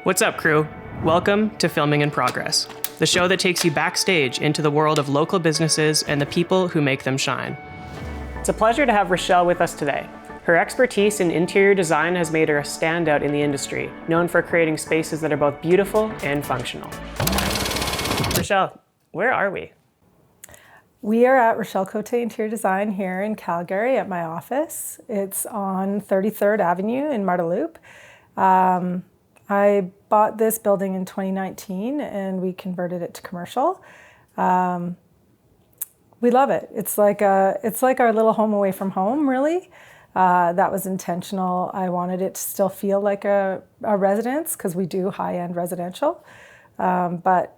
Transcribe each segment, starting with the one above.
What's up, crew? Welcome to Filming in Progress, the show that takes you backstage into the world of local businesses and the people who make them shine. It's a pleasure to have Rochelle with us today. Her expertise in interior design has made her a standout in the industry, known for creating spaces that are both beautiful and functional. Rochelle, where are we? We are at Rochelle Cote Interior Design here in Calgary at my office. It's on 33rd Avenue in Marteloup. I bought this building in 2019 and we converted it to commercial. We love it. It's like our little home away from home, really. That was intentional. I wanted it to still feel like a residence because we do high-end residential, but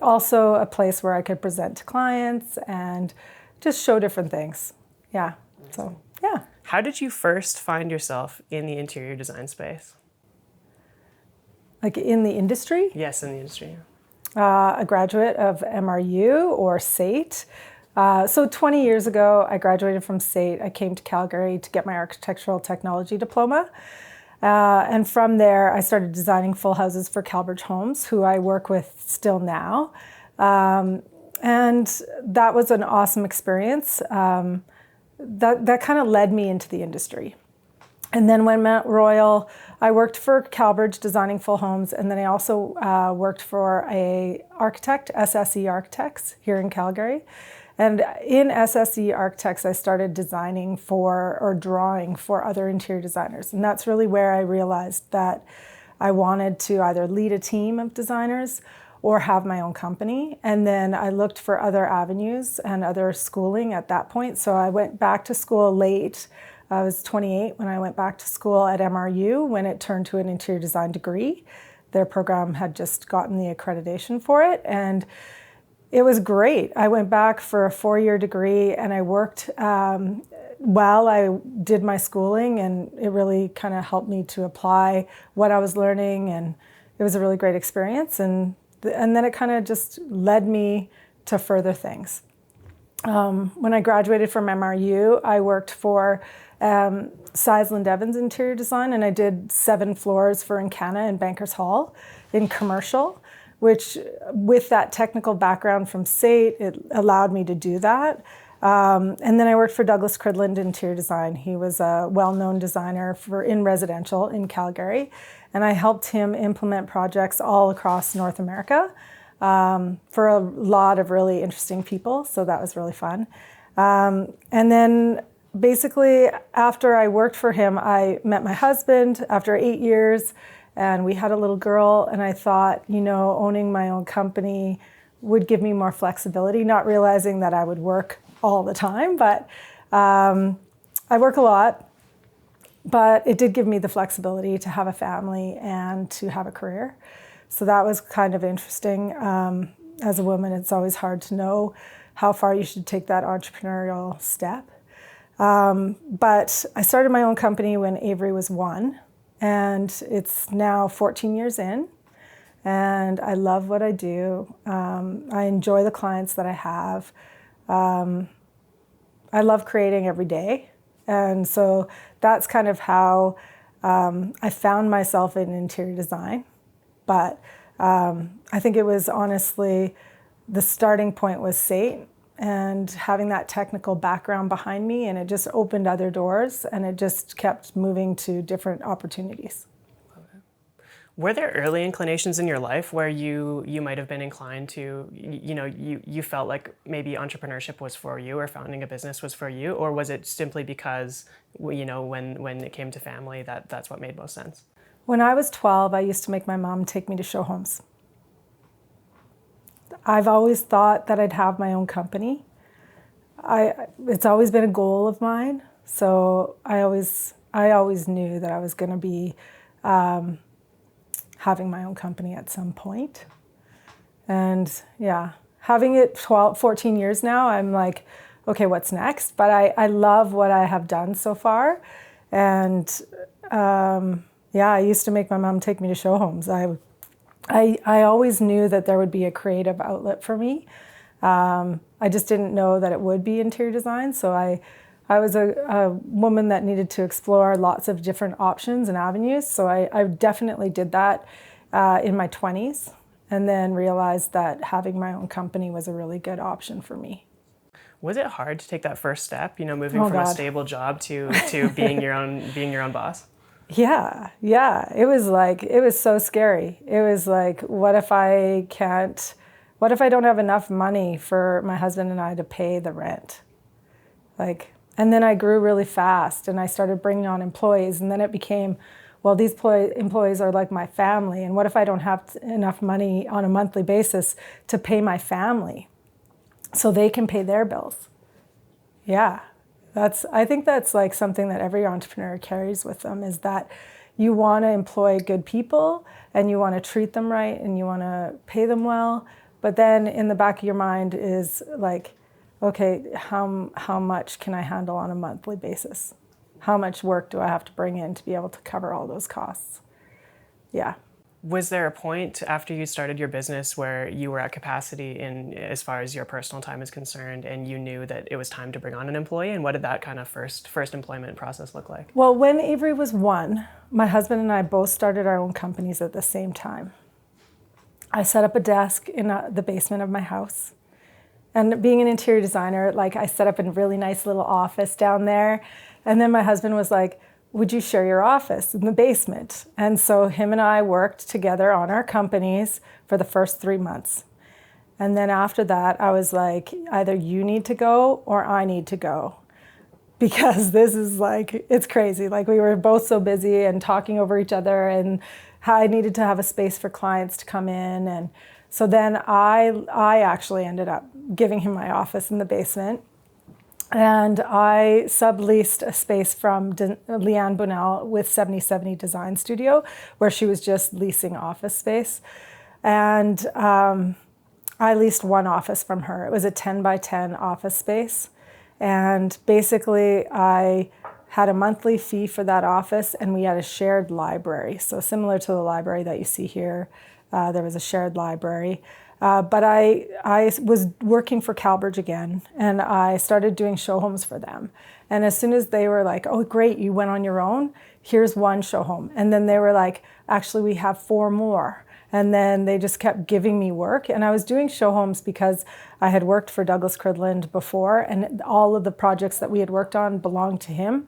also a place where I could present to clients and just show different things. Yeah, so yeah. How did you first find yourself in the interior design space? Like in the industry? Yes, in the industry. A graduate of MRU or SAIT. So 20 years ago, I graduated from SAIT. I came to Calgary to get my architectural technology diploma. And from there, I started designing full houses for Calbridge Homes, who I work with still now. And that was an awesome experience. That kind of led me into the industry. And then when Mount Royal, I worked for Calbridge designing full homes, and then I also worked for a architect, SSE Architects, here in Calgary. And in SSE Architects, I started designing for or drawing for other interior designers. And that's really where I realized that I wanted to either lead a team of designers or have my own company. And then I looked for other avenues and other schooling at that point. So I went back to school late. I was 28 when I went back to school at MRU when it turned to an interior design degree. Their program had just gotten the accreditation for it. And it was great. I went back for a 4-year degree and I worked while I did my schooling, and it really kind of helped me to apply what I was learning, and it was a really great experience. And then it kind of just led me to further things. When I graduated from MRU, I worked for Seisland Evans Interior Design, and I did 7 floors for Encana and Bankers Hall in commercial, which with that technical background from SAIT, it allowed me to do that. And then I worked for Douglas Cridland Interior Design. He was a well-known designer in residential in Calgary, and I helped him implement projects all across North America for a lot of really interesting people, so that was really fun. And then basically after I worked for him, I met my husband after 8 years, and we had a little girl, and I thought, owning my own company would give me more flexibility, not realizing that I would work all the time, but I work a lot, but it did give me the flexibility to have a family and to have a career. So that was kind of interesting. As a woman, it's always hard to know how far you should take that entrepreneurial step. But I started my own company when Avery was 1. And it's now 14 years in, and I love what I do. I enjoy the clients that I have. I love creating every day. And so that's kind of how I found myself in interior design. But I think it was honestly, the starting point was SAIT and having that technical background behind me, and it just opened other doors, and it just kept moving to different opportunities. Were there early inclinations in your life where you might have been inclined to, you felt like maybe entrepreneurship was for you or founding a business was for you, or was it simply because, when it came to family, that's what made most sense? When I was 12, I used to make my mom take me to show homes. I've always thought that I'd have my own company. It's always been a goal of mine. So I always knew that I was going to be having my own company at some point. And yeah, having it 14 years now, I'm like, okay, what's next? But I love what I have done so far. And I used to make my mom take me to show homes. I always knew that there would be a creative outlet for me. I just didn't know that it would be interior design. So I I was a woman that needed to explore lots of different options and avenues. So I definitely did that in my 20s, and then realized that having my own company was a really good option for me. Was it hard to take that first step, moving Oh, from a God. stable job to being your own boss? Yeah. It was so scary. It was like, what if I don't have enough money for my husband and I to pay the rent? And then I grew really fast and I started bringing on employees, and then it became, well, these employees are like my family, and what if I don't have enough money on a monthly basis to pay my family so they can pay their bills? Yeah, I think that's like something that every entrepreneur carries with them, is that you want to employ good people and you want to treat them right and you want to pay them well. But then in the back of your mind is like, okay, how much can I handle on a monthly basis? How much work do I have to bring in to be able to cover all those costs? Yeah. Was there a point after you started your business where you were at capacity in as far as your personal time is concerned, and you knew that it was time to bring on an employee? And what did that kind of first employment process look like? Well, when Avery was 1, my husband and I both started our own companies at the same time. I set up a desk in the basement of my house. And being an interior designer, I set up a really nice little office down there. And then my husband was like, would you share your office in the basement? And so him and I worked together on our companies for the first 3 months. And then after that, I was like, either you need to go or I need to go. Because this is it's crazy. We were both so busy and talking over each other, and how I needed to have a space for clients to come in. And so then I actually ended up giving him my office in the basement. And I subleased a space from Leanne Bunnell with 7070 Design Studio, where she was just leasing office space. And I leased one office from her. It was a 10 by 10 office space. And basically, I had a monthly fee for that office, and we had a shared library. So similar to the library that you see here, there was a shared library. But I was working for Calbridge again, and I started doing show homes for them. And as soon as they were like, oh, great, you went on your own, here's one show home. And then they were like, actually, we have 4 more. And then they just kept giving me work. And I was doing show homes because I had worked for Douglas Cridland before, and all of the projects that we had worked on belonged to him.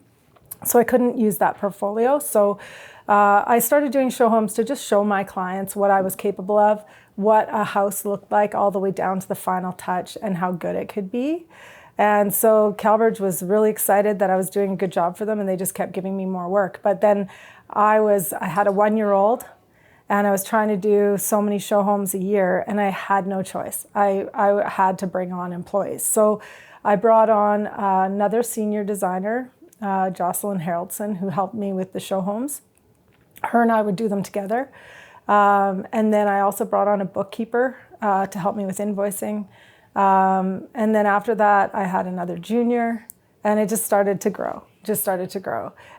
So I couldn't use that portfolio. So I started doing show homes to just show my clients what I was capable of, what a house looked like all the way down to the final touch, and how good it could be. And so Calbridge was really excited that I was doing a good job for them, and they just kept giving me more work. But then I had a 1-year-old, and I was trying to do so many show homes a year, and I had no choice. I had to bring on employees. So I brought on another senior designer, Jocelyn Haraldson, who helped me with the show homes. Her and I would do them together. And then I also brought on a bookkeeper to help me with invoicing. And then after that, I had another junior, and it just started to grow.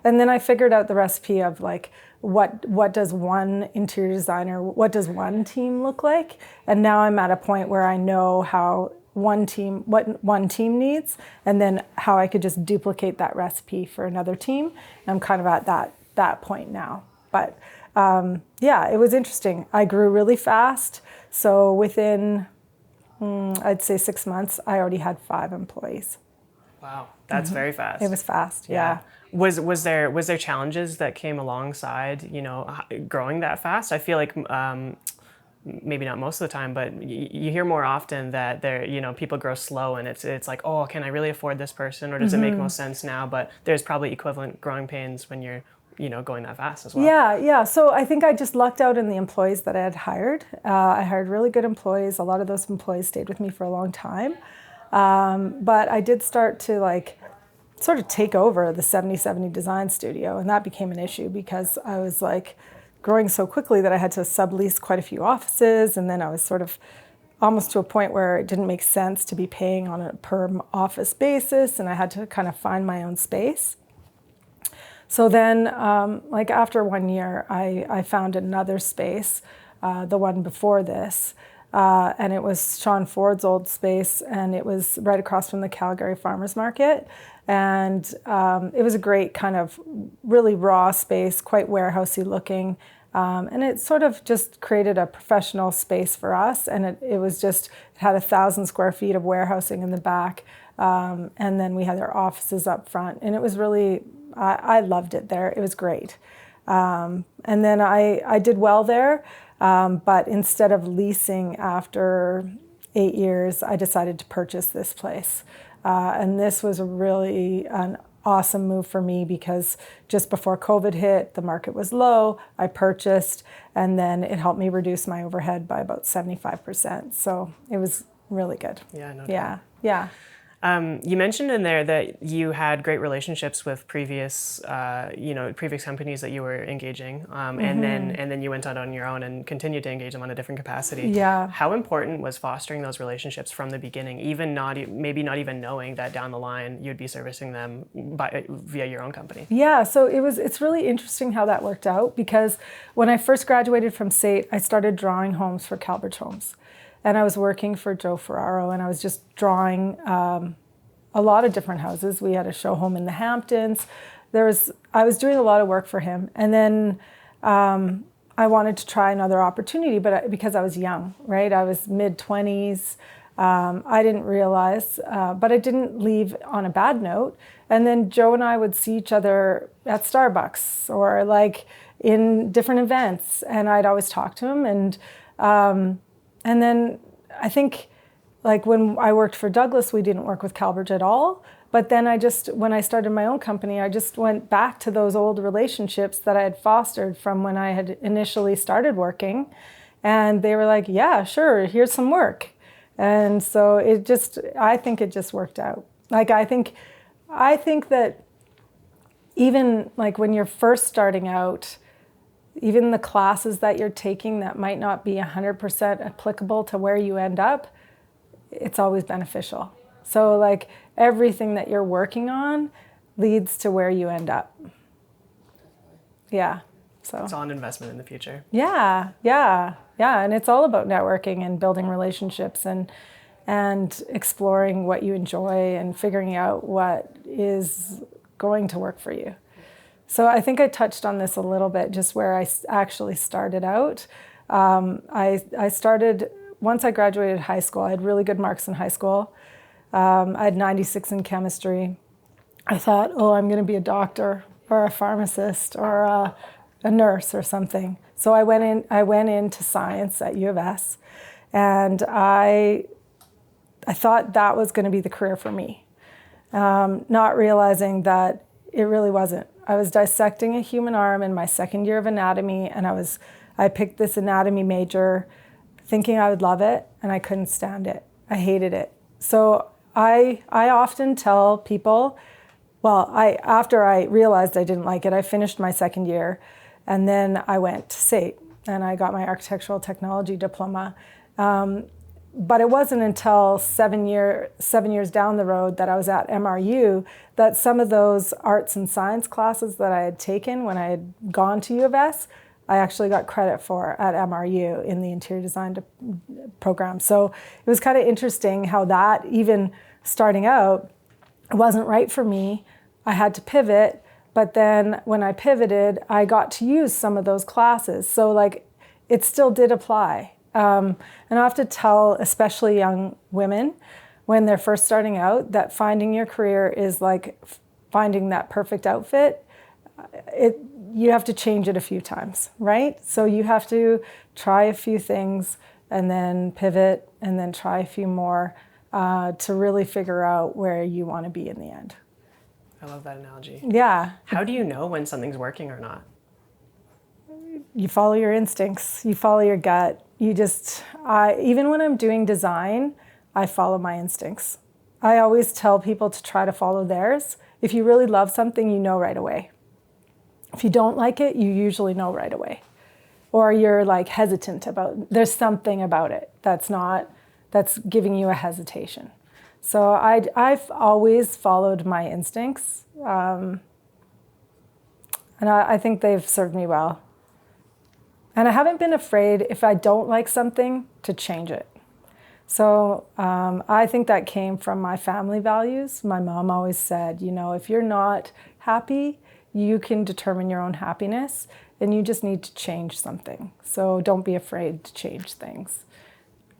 And then I figured out the recipe of what does one interior designer, what does one team look like? And now I'm at a point where I know what one team needs, and then how I could just duplicate that recipe for another team. And I'm kind of at that point now. But yeah, it was interesting. I grew really fast. So within, I'd say 6 months, I already had 5 employees. Wow, that's very fast. It was fast, yeah. Was there challenges that came alongside, growing that fast? I feel like maybe not most of the time, but you hear more often that people grow slow, and it's like, oh, can I really afford this person, or does it make most sense now? But there's probably equivalent growing pains when you're going that fast as well. Yeah. So I think I just lucked out in the employees that I had hired. I hired really good employees. A lot of those employees stayed with me for a long time. But I did start to sort of take over the 7070 Design Studio, and that became an issue because I was growing so quickly that I had to sublease quite a few offices, and then I was sort of almost to a point where it didn't make sense to be paying on a per office basis, and I had to kind of find my own space. So then, after 1 year, I found another space, the one before this, and it was Sean Ford's old space, and it was right across from the Calgary Farmers Market. And it was a great kind of really raw space, quite warehousey looking. And it sort of just created a professional space for us. And it had 1,000 square feet of warehousing in the back. And then we had our offices up front. And it was really, I loved it there. It was great. And then I did well there. But instead of leasing after 8 years, I decided to purchase this place. And this was really an awesome move for me because just before COVID hit, the market was low, I purchased, and then it helped me reduce my overhead by about 75%. So it was really good. Yeah, no doubt. Yeah. You mentioned in there that you had great relationships with previous companies that you were engaging, and then you went out on your own and continued to engage them on a different capacity. Yeah. How important was fostering those relationships from the beginning, maybe not even knowing that down the line you'd be servicing them via your own company? Yeah, so it's really interesting how that worked out because when I first graduated from SAIT, I started drawing homes for Calbridge Homes. And I was working for Joe Ferraro, and I was just drawing a lot of different houses. We had a show home in the Hamptons. I was doing a lot of work for him. And then I wanted to try another opportunity, because I was young, right? I was mid-20s. I didn't realize, but I didn't leave on a bad note. And then Joe and I would see each other at Starbucks or like in different events. And I'd always talk to him. And then I think like when I worked for Douglas, we didn't work with Calbridge at all. But then when I started my own company, I just went back to those old relationships that I had fostered from when I had initially started working. And they were like, yeah, sure, here's some work. And so I think it just worked out. Like, I think that even like when you're first starting out, even the classes that you're taking that might not be 100% applicable to where you end up, it's always beneficial. So like everything that you're working on leads to where you end up. Yeah. So it's all an investment in the future. Yeah. And it's all about networking and building relationships and exploring what you enjoy and figuring out what is going to work for you. So I think I touched on this a little bit, just where I actually started out. I started, once I graduated high school, I had really good marks in high school. I had 96 in chemistry. I thought, I'm going to be a doctor or a pharmacist or a nurse or something. So I went into science at U of S, and I thought that was going to be the career for me, not realizing that it really wasn't. I was dissecting a human arm in my second year of anatomy, and I picked this anatomy major thinking I would love it, and I couldn't stand it. I hated it. So I often tell people, after I realized I didn't like it, I finished my second year, and then I went to SAIT, and I got my architectural technology diploma. But it wasn't until 7 years down the road that I was at MRU that some of those arts and science classes that I had taken when I had gone to U of S, I actually got credit for at MRU in the interior design program. So it was kind of interesting how that, even starting out, wasn't right for me. I had to pivot, but then when I pivoted, I got to use some of those classes. So like it still did apply. And I have to tell, especially young women, when they're first starting out, that finding your career is like finding that perfect outfit. You have to change it a few times, right? So you have to try a few things and then pivot and then try a few more to really figure out where you want to be in the end. I love that analogy. Yeah. How do you know when something's working or not? You follow your instincts, you follow your gut. Even when I'm doing design, I follow my instincts. I always tell people to try to follow theirs. If you really love something, you know right away. If you don't like it, you usually know right away. Or you're like hesitant there's something about it that's giving you a hesitation. So I've always followed my instincts. And I think they've served me well. And I haven't been afraid, if I don't like something, to change it. So I think that came from my family values. My mom always said, you know, if you're not happy, you can determine your own happiness, and you just need to change something. So don't be afraid to change things.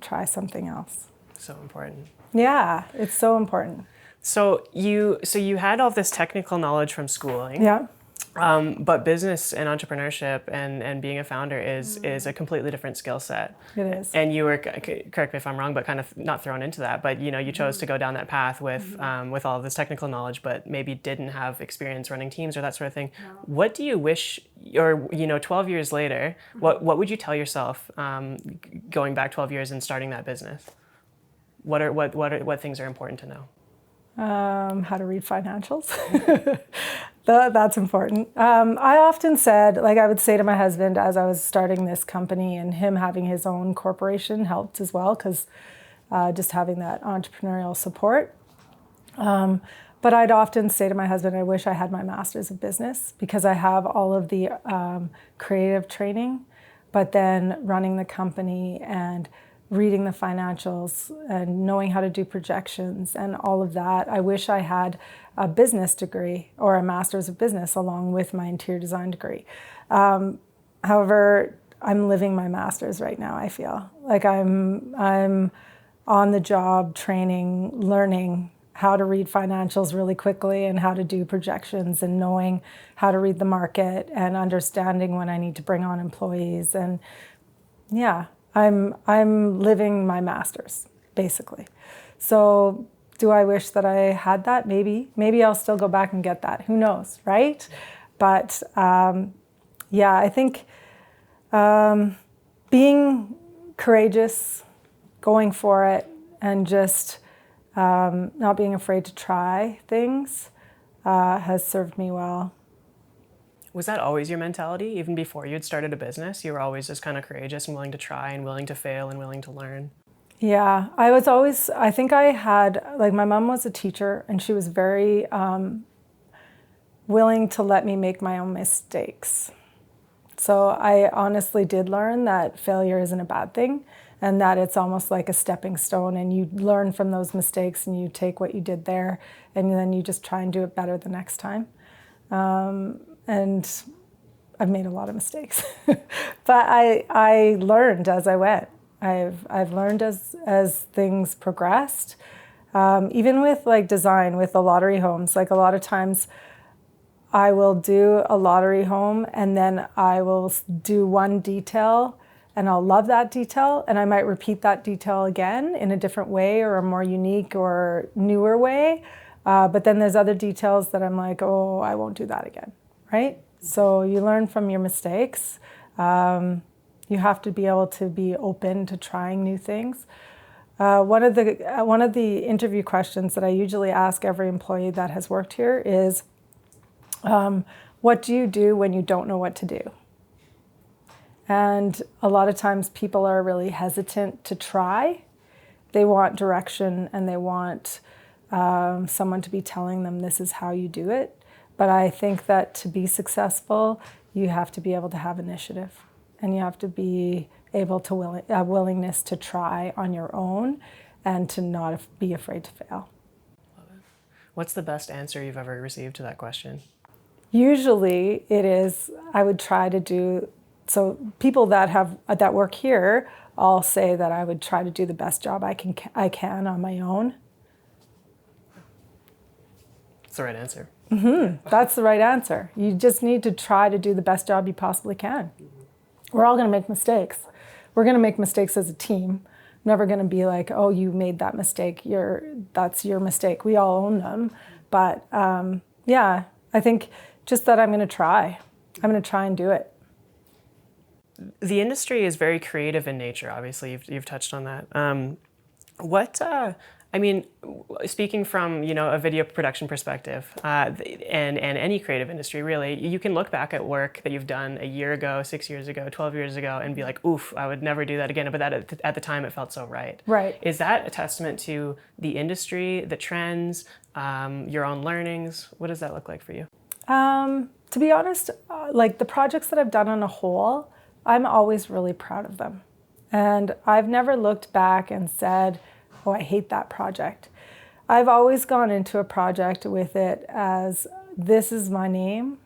Try something else. So important. Yeah, it's so important. So you had all this technical knowledge from schooling. Yeah. But business and entrepreneurship and being a founder is a completely different skill set. It is. And you were, correct me if I'm wrong, but kind of not thrown into that. But you chose to go down that path with all of this technical knowledge, but maybe didn't have experience running teams or that sort of thing. No. What do you wish, or 12 years later, what would you tell yourself going back 12 years and starting that business? What things are important to know? How to read financials. That's important. I often said, like I would say to my husband as I was starting this company, and him having his own corporation helped as well, because just having that entrepreneurial support. But I'd often say to my husband, I wish I had my master's of business, because I have all of the creative training, but then running the company and reading the financials and knowing how to do projections and all of that. I wish I had a business degree or a master's of business along with my interior design degree. However, I'm living my master's right now, I feel. Like I'm on the job training, learning how to read financials really quickly and how to do projections, and knowing how to read the market and understanding when I need to bring on employees. And yeah, I'm living my master's, basically. So do I wish that I had that? Maybe I'll still go back and get that. Who knows, right? But yeah, I think being courageous, going for it, and just not being afraid to try things has served me well. Was that always your mentality? Even before you'd started a business, you were always just kind of courageous and willing to try and willing to fail and willing to learn? Yeah, I think I had, like, my mom was a teacher, and she was very willing to let me make my own mistakes. So I honestly did learn that failure isn't a bad thing, and that it's almost like a stepping stone, and you learn from those mistakes and you take what you did there, and then you just try and do it better the next time. And I've made a lot of mistakes, but I learned as I went. I've learned as things progressed. Even with like design, with the lottery homes, like a lot of times I will do a lottery home and then I will do one detail and I'll love that detail, and I might repeat that detail again in a different way or a more unique or newer way. But then there's other details that I'm like, oh, I won't do that again. Right? So you learn from your mistakes. You have to be able to be open to trying new things. One of the interview questions that I usually ask every employee that has worked here is, what do you do when you don't know what to do? And a lot of times people are really hesitant to try. They want direction, and they want someone to be telling them this is how you do it. But I think that to be successful, you have to be able to have initiative, and you have to be able to willingness to try on your own and to not be afraid to fail. Love it. What's the best answer you've ever received to that question? Usually it is, I would try to do, so people that work here all say that I would try to do the best job I can on my own. That's the right answer. Mm-hmm. That's the right answer. You just need to try to do the best job you possibly can. We're all going to make mistakes. We're going to make mistakes as a team. I'm never going to be like, oh, you made that mistake. That's your mistake. We all own them. But yeah, I think just that I'm going to try. I'm going to try and do it. The industry is very creative in nature. Obviously, you've touched on that. I mean, speaking from a video production perspective, and any creative industry really, you can look back at work that you've done a year ago, 6 years ago, 12 years ago, and be like, oof, I would never do that again. But that at the time it felt so right. Right. Is that a testament to the industry, the trends, your own learnings? What does that look like for you? To be honest, like the projects that I've done on a whole, I'm always really proud of them. And I've never looked back and said, oh, I hate that project. I've always gone into a project with it as, this is my name.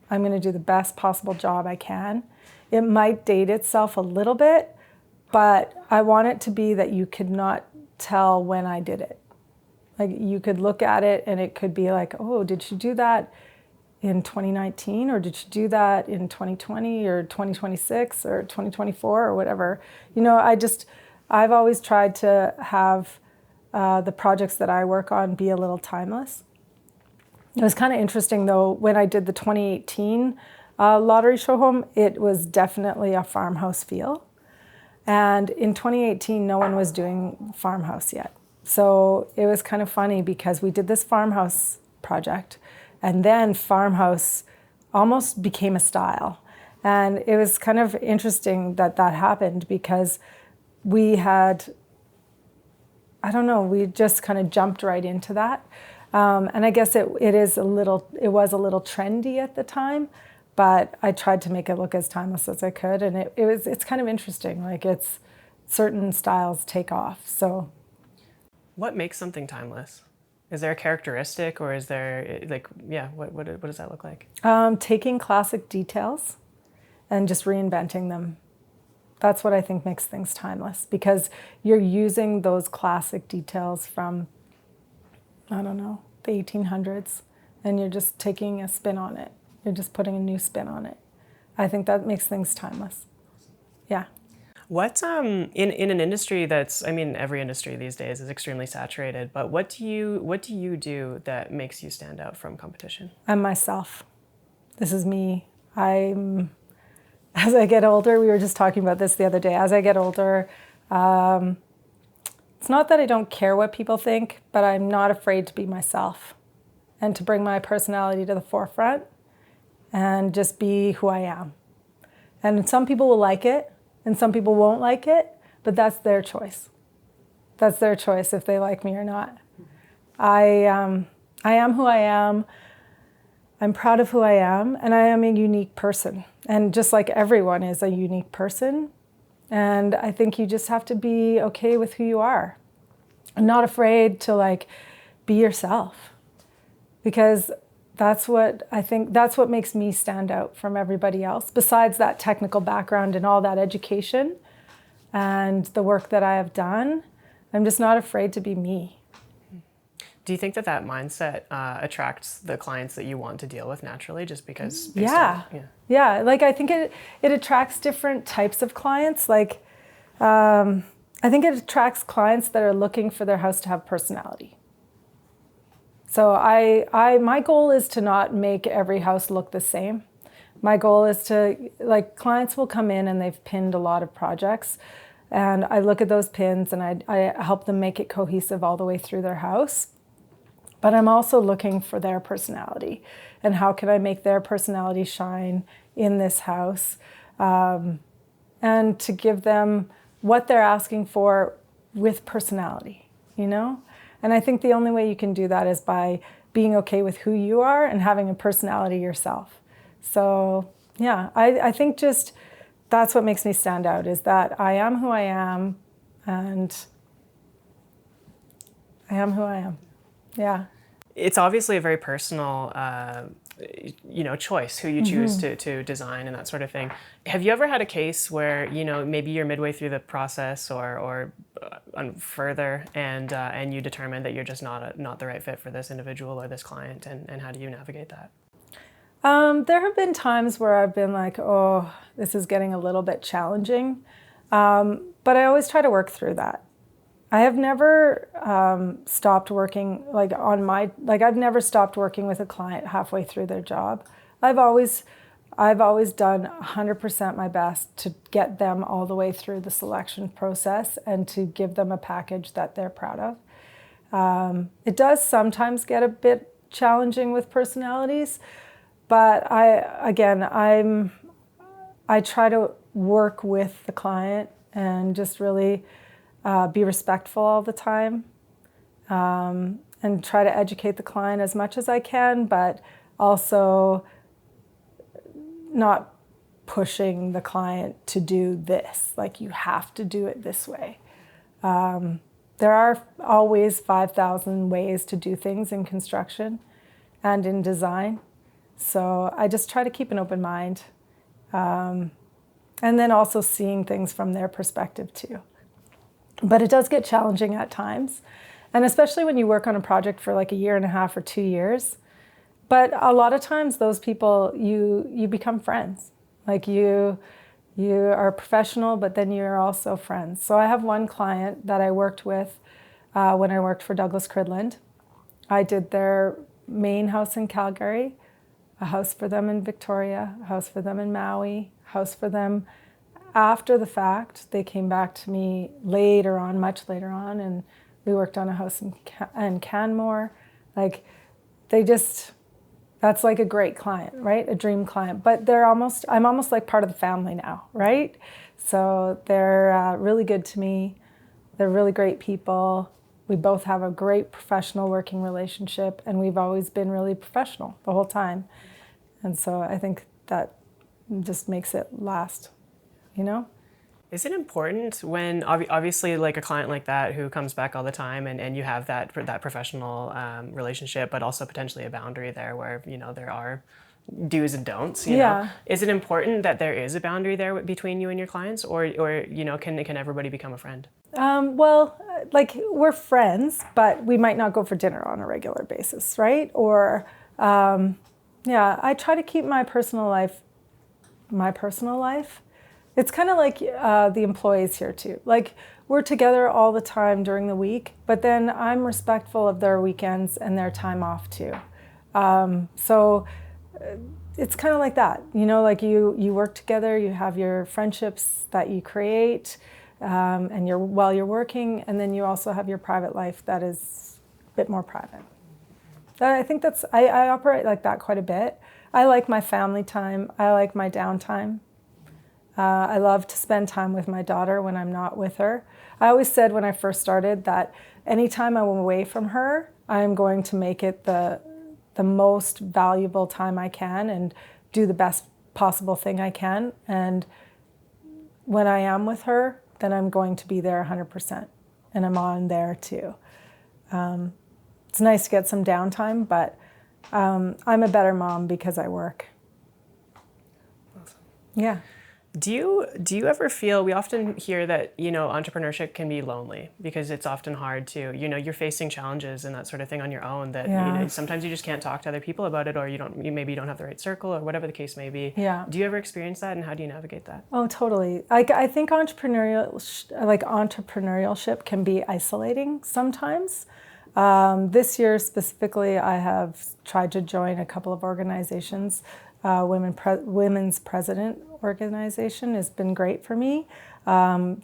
I'm going to do the best possible job I can. It might date itself a little bit, but I want it to be that you could not tell when I did it. Like, you could look at it and it could be like, oh, did she do that in 2019, or did she do that in 2020 or 2026 or 2024 or whatever? You know, I've always tried to have the projects that I work on be a little timeless. It was kind of interesting though, when I did the 2018 lottery show home, it was definitely a farmhouse feel. And in 2018, no one was doing farmhouse yet. So it was kind of funny because we did this farmhouse project, and then farmhouse almost became a style. And it was kind of interesting that that happened, because we had, I don't know, we just kind of jumped right into that. And I guess it was a little trendy at the time, but I tried to make it look as timeless as I could. And it's kind of interesting, like, it's certain styles take off, so. What makes something timeless? Is there a characteristic, or is there, like, yeah, what does that look like? Taking classic details and just reinventing them. That's what I think makes things timeless, because you're using those classic details from, I don't know, the 1800s, and you're just taking a spin on it. You're just putting a new spin on it. I think that makes things timeless. Yeah. What's in an industry that's, I mean, every industry these days is extremely saturated, but what do you do that makes you stand out from competition? I'm myself. This is me. As I get older, we were just talking about this the other day, as I get older, it's not that I don't care what people think, but I'm not afraid to be myself and to bring my personality to the forefront and just be who I am. And some people will like it, and some people won't like it, but that's their choice. That's their choice if they like me or not. I am who I am. I'm proud of who I am, and I am a unique person. And just like everyone is a unique person, and I think you just have to be okay with who you are. I'm not afraid to, like, be yourself, because that's what makes me stand out from everybody else, besides that technical background and all that education and the work that I have done. I'm just not afraid to be me. Do you think that mindset attracts the clients that you want to deal with naturally, just because? Yeah. Like, I think it attracts different types of clients. Like, I think it attracts clients that are looking for their house to have personality. So my goal is to not make every house look the same. My goal is to, like, clients will come in and they've pinned a lot of projects, and I look at those pins and I help them make it cohesive all the way through their house. But I'm also looking for their personality, and how can I make their personality shine in this house, and to give them what they're asking for with personality, you know? And I think the only way you can do that is by being okay with who you are and having a personality yourself. So yeah, I think just that's what makes me stand out, is that I am who I am, and I am who I am. Yeah. It's obviously a very personal, choice who you choose to design and that sort of thing. Have you ever had a case where, maybe you're midway through the process or further, and you determine that you're just not the right fit for this individual or this client, and how do you navigate that? There have been times where I've been like, oh, this is getting a little bit challenging, but I always try to work through that. I have never stopped working I've never stopped working with a client halfway through their job. I've always done 100% my best to get them all the way through the selection process and to give them a package that they're proud of. It does sometimes get a bit challenging with personalities, but I try to work with the client and just really be respectful all the time, and try to educate the client as much as I can, but also not pushing the client to do this. Like, you have to do it this way. There are always 5,000 ways to do things in construction and in design. So I just try to keep an open mind. And then also seeing things from their perspective too. But it does get challenging at times. And especially when you work on a project for like a year and a half or 2 years. But a lot of times those people, you become friends. Like you are a professional, but then you're also friends. So I have one client that I worked with when I worked for Douglas Cridland. I did their main house in Calgary, a house for them in Victoria, a house for them in Maui, a house for them after the fact. They came back to me later on, much later on, and we worked on a house in Canmore. Like, that's like a great client, right? A dream client. But I'm almost like part of the family now, right? So they're really good to me. They're really great people. We both have a great professional working relationship, and we've always been really professional the whole time. And so I think that just makes it last, you know? Is it important when, obviously, like a client like that who comes back all the time and you have that professional relationship, but also potentially a boundary there where, there are do's and don'ts, you know? Is it important that there is a boundary there between you and your clients, or can everybody become a friend? Well, like, we're friends, but we might not go for dinner on a regular basis, right? Or, I try to keep my personal life. It's kind of like the employees here too. Like, we're together all the time during the week, but then I'm respectful of their weekends and their time off too. So it's kind of like that, like you work together, you have your friendships that you create, and while you're working, and then you also have your private life that is a bit more private. I think I operate like that quite a bit. I like my family time. I like my downtime. I love to spend time with my daughter when I'm not with her. I always said when I first started that anytime I'm away from her, I'm going to make it the most valuable time I can and do the best possible thing I can. And when I am with her, then I'm going to be there 100%. And I'm on there too. It's nice to get some downtime, but I'm a better mom because I work. Awesome. Yeah. Do you ever feel, we often hear that, entrepreneurship can be lonely because it's often hard to, you're facing challenges and that sort of thing on your own that, sometimes you just can't talk to other people about it, or maybe you don't have the right circle, or whatever the case may be. Yeah. Do you ever experience that, and how do you navigate that? Oh, totally. I think entrepreneurship can be isolating sometimes. This year specifically, I have tried to join a couple of organizations. Women's President organization has been great for me.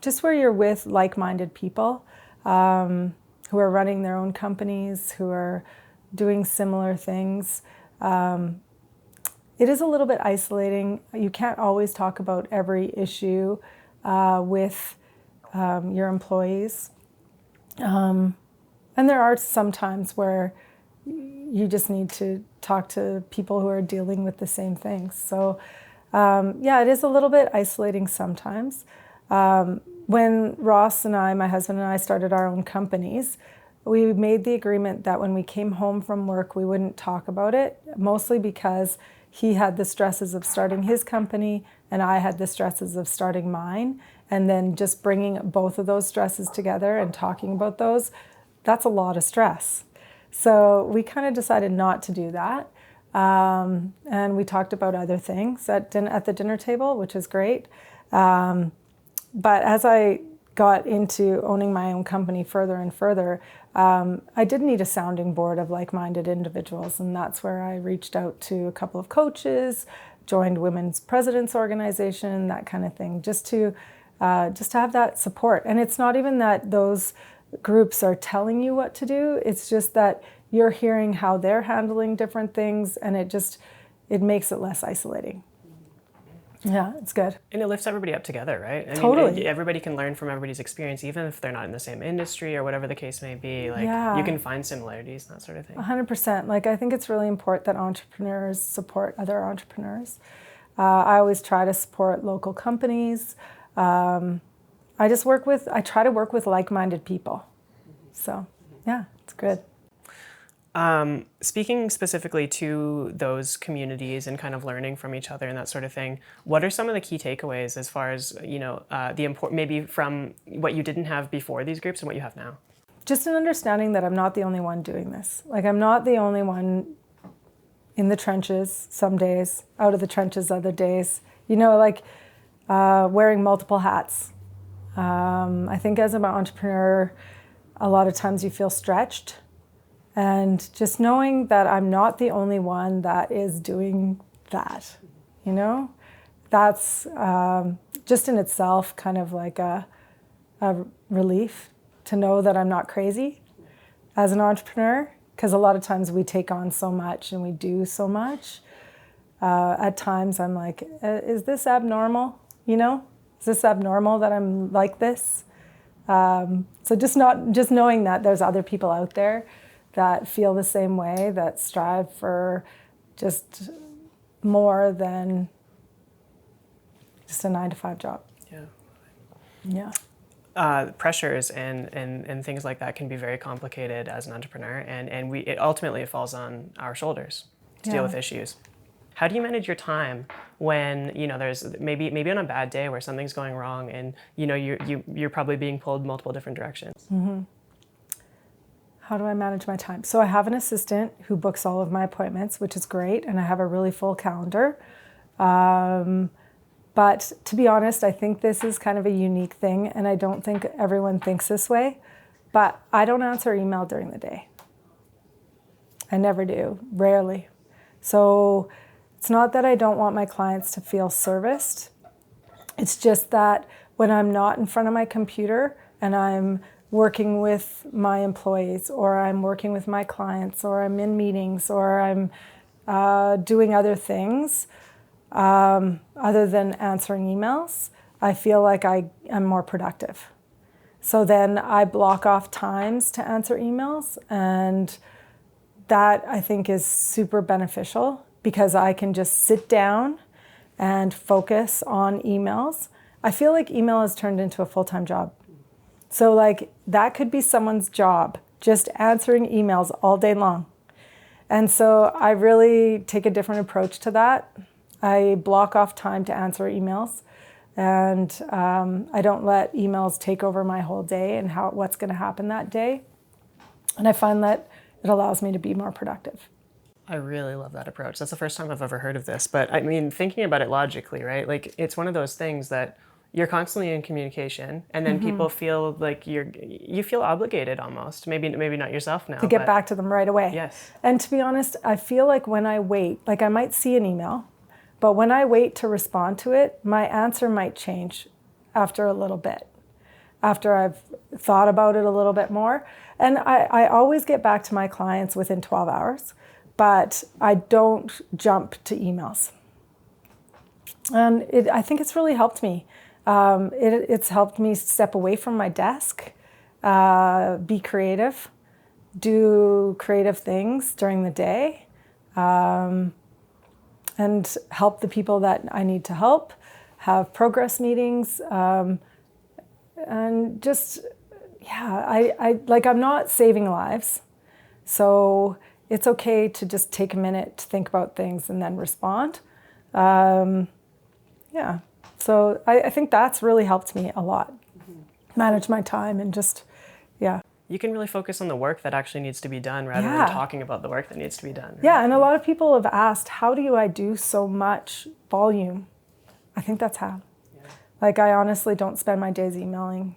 Just where you're with like-minded people who are running their own companies, who are doing similar things. It is a little bit isolating. You can't always talk about every issue with your employees. And there are some times where you just need to talk to people who are dealing with the same things. So, it is a little bit isolating sometimes. When Ross and I, my husband and I, started our own companies, we made the agreement that when we came home from work, we wouldn't talk about it, mostly because he had the stresses of starting his company and I had the stresses of starting mine. And then just bringing both of those stresses together and talking about those, that's a lot of stress. So we kind of decided not to do that. And we talked about other things at the dinner table, which is great. But as I got into owning my own company further and further, I did need a sounding board of like-minded individuals. And that's where I reached out to a couple of coaches, joined Women's Presidents Organization, that kind of thing, just to have that support. And it's not even that those groups are telling you what to do. It's just that you're hearing how they're handling different things, and it makes it less isolating. Yeah, it's good. And it lifts everybody up together, right? Totally. Everybody can learn from everybody's experience, even if they're not in the same industry or whatever the case may be. You can find similarities and that sort of thing. 100%. I think it's really important that entrepreneurs support other entrepreneurs. I always try to support local companies. I try to work with like-minded people. So yeah, it's good. Speaking specifically to those communities and kind of learning from each other and that sort of thing, what are some of the key takeaways as far as, maybe from what you didn't have before these groups and what you have now? Just an understanding that I'm not the only one doing this. Like, I'm not the only one in the trenches some days, out of the trenches other days, wearing multiple hats. I think as an entrepreneur, a lot of times you feel stretched. And just knowing that I'm not the only one that is doing that, that's just in itself kind of like a relief to know that I'm not crazy as an entrepreneur, because a lot of times we take on so much and we do so much. At times I'm like, is this abnormal? Is this abnormal that I'm like this? So just knowing that there's other people out there that feel the same way, that strive for just more than just a 9-to-5 job. Yeah. Yeah. Pressures and things like that can be very complicated as an entrepreneur, and it ultimately falls on our shoulders to deal with issues. How do you manage your time when there's maybe on a bad day where something's going wrong and you're probably being pulled multiple different directions? Mm-hmm. How do I manage my time? So I have an assistant who books all of my appointments, which is great, and I have a really full calendar. But to be honest, I think this is kind of a unique thing, and I don't think everyone thinks this way, but I don't answer email during the day. I never do, rarely. So it's not that I don't want my clients to feel serviced. It's just that when I'm not in front of my computer and I'm working with my employees, or I'm working with my clients, or I'm in meetings, or I'm doing other things other than answering emails, I feel like I am more productive. So then I block off times to answer emails, and that I think is super beneficial because I can just sit down and focus on emails. I feel like email has turned into a full-time job. So like that could be someone's job, just answering emails all day long. And so I really take a different approach to that. I block off time to answer emails, and I don't let emails take over my whole day and what's going to happen that day. And I find that it allows me to be more productive. I really love that approach. That's the first time I've ever heard of this. But I mean, thinking about it logically, right? Like it's one of those things that you're constantly in communication, and then people feel like you feel obligated almost. Maybe not yourself now. To get back to them right away. Yes. And to be honest, I feel like when I wait, like I might see an email, but when I wait to respond to it, my answer might change after a little bit, after I've thought about it a little bit more. And I always get back to my clients within 12 hours, but I don't jump to emails. And I think it's really helped me. It's helped me step away from my desk, be creative, do creative things during the day, and help the people that I need to help, have progress meetings, and just, I'm not saving lives. So it's okay to just take a minute to think about things and then respond. So I think that's really helped me a lot, manage my time and just, You can really focus on the work that actually needs to be done rather than talking about the work that needs to be done. Right? Yeah, and a lot of people have asked, how do I do so much volume? I think that's how. Yeah. Like I honestly don't spend my days emailing.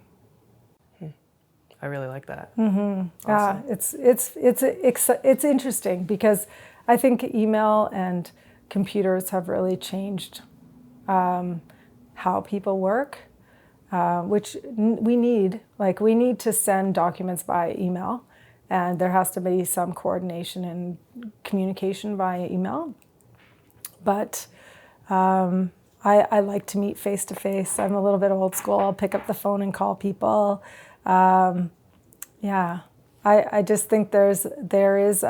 I really like that. Mm-hmm. Yeah, it's interesting because I think email and computers have really changed how people work, which we need. Like we need to send documents by email, and there has to be some coordination and communication via email. But I like to meet face to face. I'm a little bit old school. I'll pick up the phone and call people. I just think there is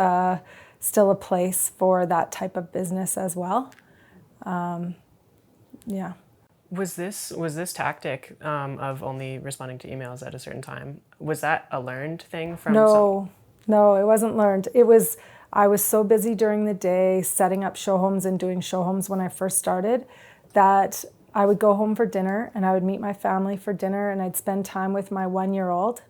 still a place for that type of business as well. Yeah. Was this tactic of only responding to emails at a certain time, was that a learned thing from No, it wasn't learned. I was so busy during the day setting up show homes and doing show homes when I first started that I would go home for dinner and I would meet my family for dinner and I'd spend time with my 1-year-old.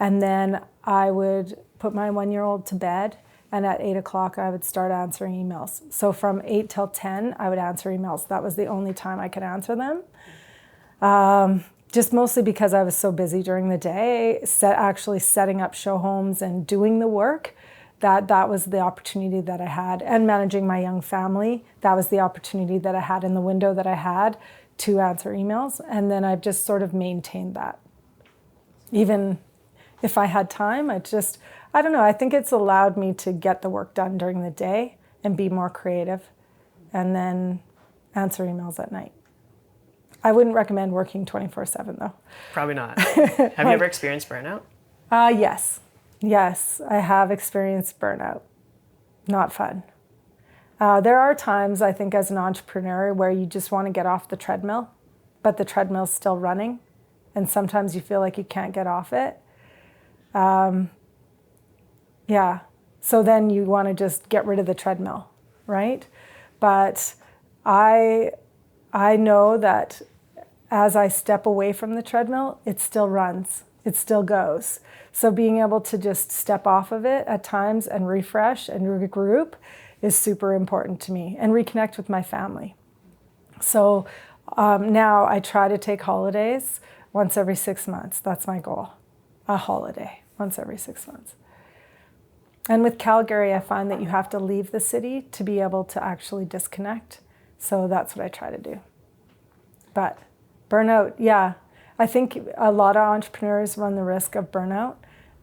And then I would put my 1-year-old to bed, and at 8 o'clock I would start answering emails. So from 8 till 10, I would answer emails. That was the only time I could answer them. Just mostly because I was so busy during the day, actually setting up show homes and doing the work, that was the opportunity that I had. And managing my young family, that was the opportunity that I had in the window that I had to answer emails. And then I've just sort of maintained that. Even if I had time, I don't know, I think it's allowed me to get the work done during the day and be more creative and then answer emails at night. I wouldn't recommend working 24/7 though. Probably not. Have you ever experienced burnout? Yes. Yes, I have experienced burnout. Not fun. There are times, I think, as an entrepreneur where you just want to get off the treadmill, but the treadmill's still running. And sometimes you feel like you can't get off it. Yeah. So then you want to just get rid of the treadmill, right? But I know that as I step away from the treadmill, it still runs. It still goes. So being able to just step off of it at times and refresh and regroup is super important to me, and reconnect with my family. So now I try to take holidays once every 6 months. That's my goal. A holiday once every 6 months. And with Calgary, I find that you have to leave the city to be able to actually disconnect. So that's what I try to do. But burnout, yeah. I think a lot of entrepreneurs run the risk of burnout.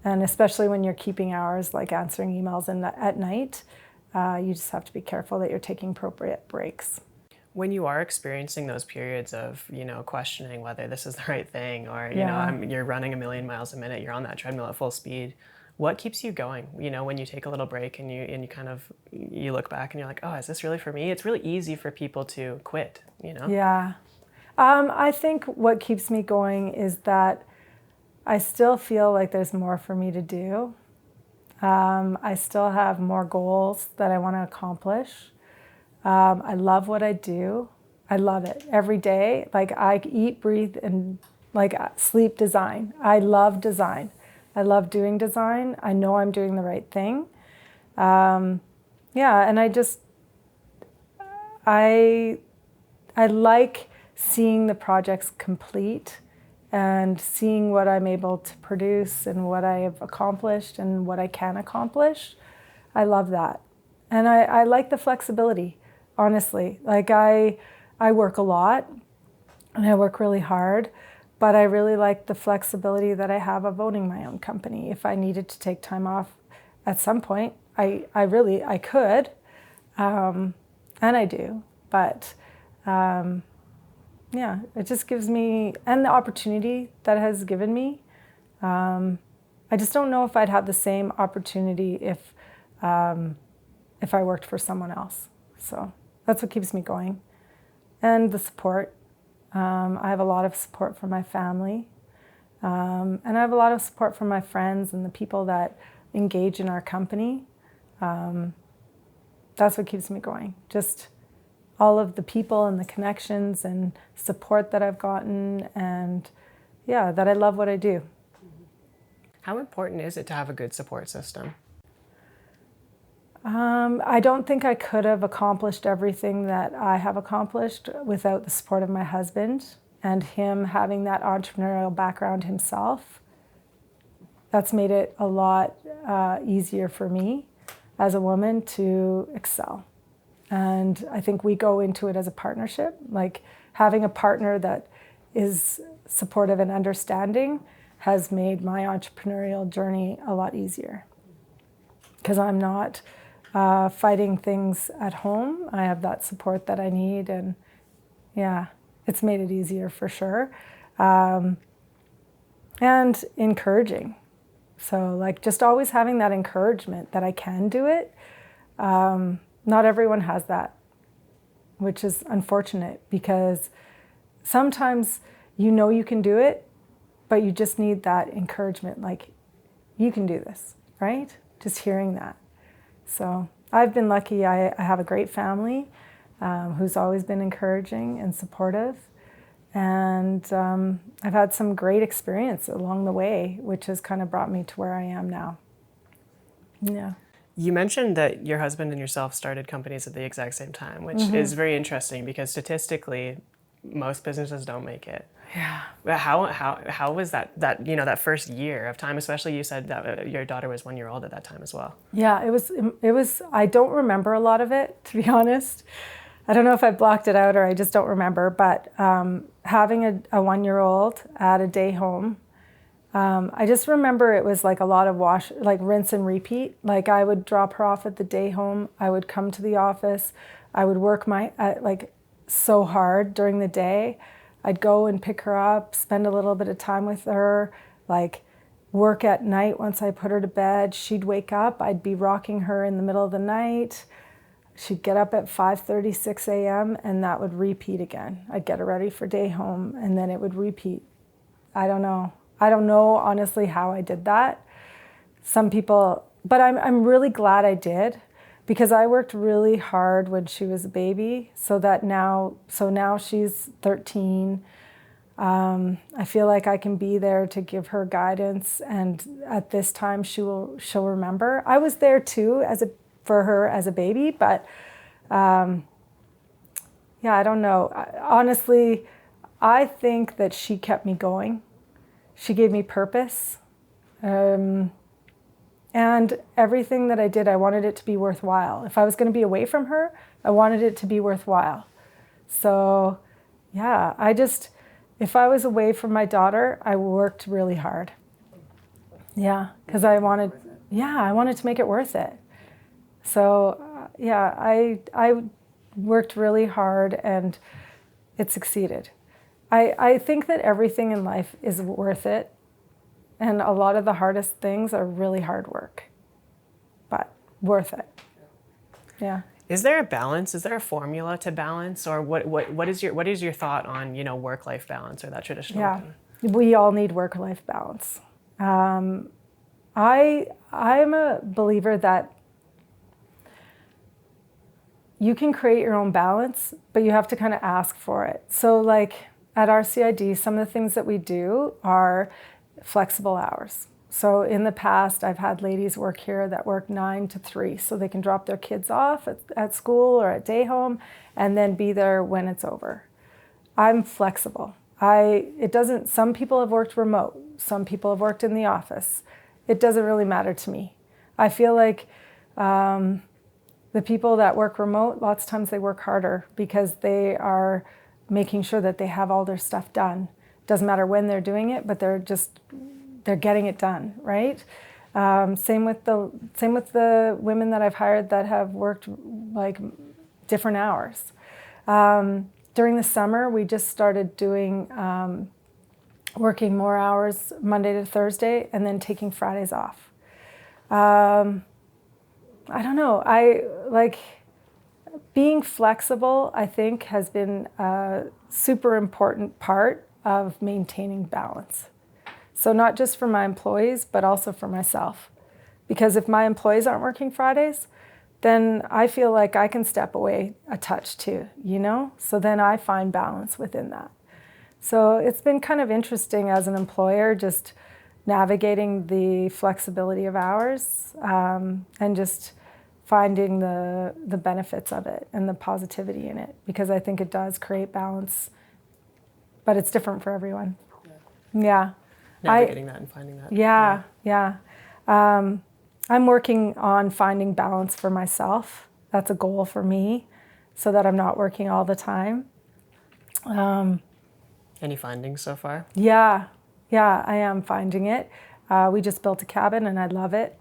And especially when you're keeping hours, like answering emails at night, you just have to be careful that you're taking appropriate breaks. When you are experiencing those periods of, questioning whether this is the right thing, or, you're running 1,000,000 miles a minute, you're on that treadmill at full speed, what keeps you going? When you take a little break and you kind of, you look back and you're like, oh, is this really for me? It's really easy for people to quit, Yeah. I think what keeps me going is that I still feel like there's more for me to do. I still have more goals that I want to accomplish. I love what I do. I love it every day. Like I eat, breathe, and sleep design. I love design. I love doing design. I know I'm doing the right thing. And I like seeing the projects complete and seeing what I'm able to produce and what I have accomplished and what I can accomplish. I love that. And I like the flexibility, honestly. Like I work a lot and I work really hard, but I really like the flexibility that I have of owning my own company. If I needed to take time off at some point, I could, and I do. But it just gives me, and the opportunity that it has given me. I just don't know if I'd have the same opportunity if I worked for someone else. So that's what keeps me going. And the support. I have a lot of support from my family. And I have a lot of support from my friends and the people that engage in our company. That's what keeps me going. Just all of the people and the connections and support that I've gotten, and that I love what I do. How important is it to have a good support system? I don't think I could have accomplished everything that I have accomplished without the support of my husband and him having that entrepreneurial background himself. That's made it a lot easier for me as a woman to excel. And I think we go into it as a partnership, like having a partner that is supportive and understanding has made my entrepreneurial journey a lot easier. Because I'm not fighting things at home. I have that support that I need, and it's made it easier for sure. And encouraging. So like just always having that encouragement that I can do it. Not everyone has that. which is unfortunate because sometimes you know you can do it, but you just need that encouragement, like, you can do this, right? Just hearing that. So I've been lucky. I have a great family who's always been encouraging and supportive. And I've had some great experience along the way, which has kind of brought me to where I am now. Yeah. You mentioned that your husband and yourself started companies at the exact same time, which is very interesting because statistically, most businesses don't make it. Yeah. But how was that you know, that first year of time, especially you said that your daughter was 1 year old at that time as well. Yeah, it was, I don't remember a lot of it, to be honest. I don't know if I blocked it out or I just don't remember, but having a 1-year-old at a day home, I just remember it was like a lot of like rinse and repeat. Like I would drop her off at the day home, I would come to the office, I would work like so hard during the day. I'd go and pick her up, spend a little bit of time with her, like work at night once I put her to bed. She'd wake up, I'd be rocking her in the middle of the night. She'd get up at 5:30, 6 a.m. and that would repeat again. I'd get her ready for day home and then it would repeat. I don't know honestly how I did that. Some people, but I'm really glad I did because I worked really hard when she was a baby so now she's 13. I feel like I can be there to give her guidance and at this time she'll remember. I was there too for her as a baby, but yeah, I don't know. Honestly, I think that she kept me going. She gave me purpose. And everything that I did, I wanted it to be worthwhile. If I was going to be away from her, I wanted it to be worthwhile. So yeah, if I was away from my daughter, I worked really hard. Yeah, because I wanted to make it worth it. So yeah, I worked really hard and it succeeded. I think that everything in life is worth it. And a lot of the hardest things are really hard work, but worth it. Yeah. Is there a balance? Is there a formula to balance, or what is your thought on, you know, work-life balance or that traditional? Yeah, we all need work-life balance. I'm a believer that you can create your own balance, but you have to kind of ask for it. So like at RCID, some of the things that we do are flexible hours. So in the past, I've had ladies work here that work 9 to 3, so they can drop their kids off at school or at day home and then be there when it's over. I'm flexible. Some people have worked remote. Some people have worked in the office. It doesn't really matter to me. I feel like the people that work remote, lots of times they work harder because they are making sure that they have all their stuff done. Doesn't matter when they're doing it, but they're getting it done, right? Same with the women that I've hired that have worked like different hours. During the summer, we just started doing working more hours Monday to Thursday and then taking Fridays off. I don't know. I like being flexible, I think, has been a super important part of maintaining balance. So not just for my employees, but also for myself. Because if my employees aren't working Fridays, then I feel like I can step away a touch too, you know? So then I find balance within that. So it's been kind of interesting as an employer, just navigating the flexibility of hours and just finding the benefits of it and the positivity in it, because I think it does create balance, but it's different for everyone. Yeah. Navigating that and finding that. Yeah. I'm working on finding balance for myself. That's a goal for me, so that I'm not working all the time. Any findings so far? Yeah, I am finding it. We just built a cabin and I love it.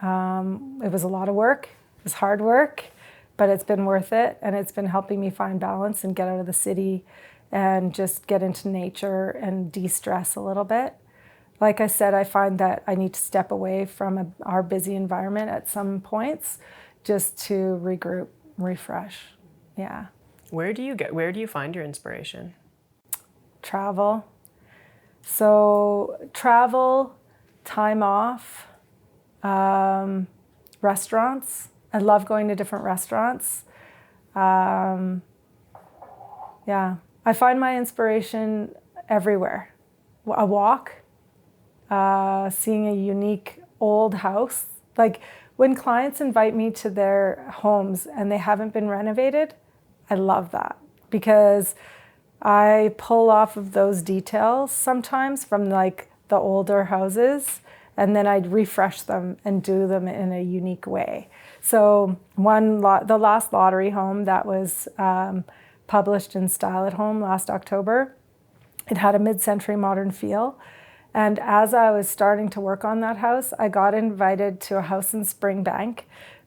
It was a lot of work. It was hard work, but it's been worth it, and it's been helping me find balance and get out of the city and just get into nature and de-stress a little bit. Like I said, I find that I need to step away from our busy environment at some points just to regroup, refresh. Yeah. Where do you find your inspiration? Travel. So travel, time off, restaurants. I love going to different restaurants. Yeah, I find my inspiration everywhere. A walk, seeing a unique old house. Like when clients invite me to their homes and they haven't been renovated, I love that because I pull off of those details sometimes from like the older houses, and then I'd refresh them and do them in a unique way. So the last lottery home that was published in Style at Home last October, it had a mid-century modern feel. And as I was starting to work on that house, I got invited to a house in Springbank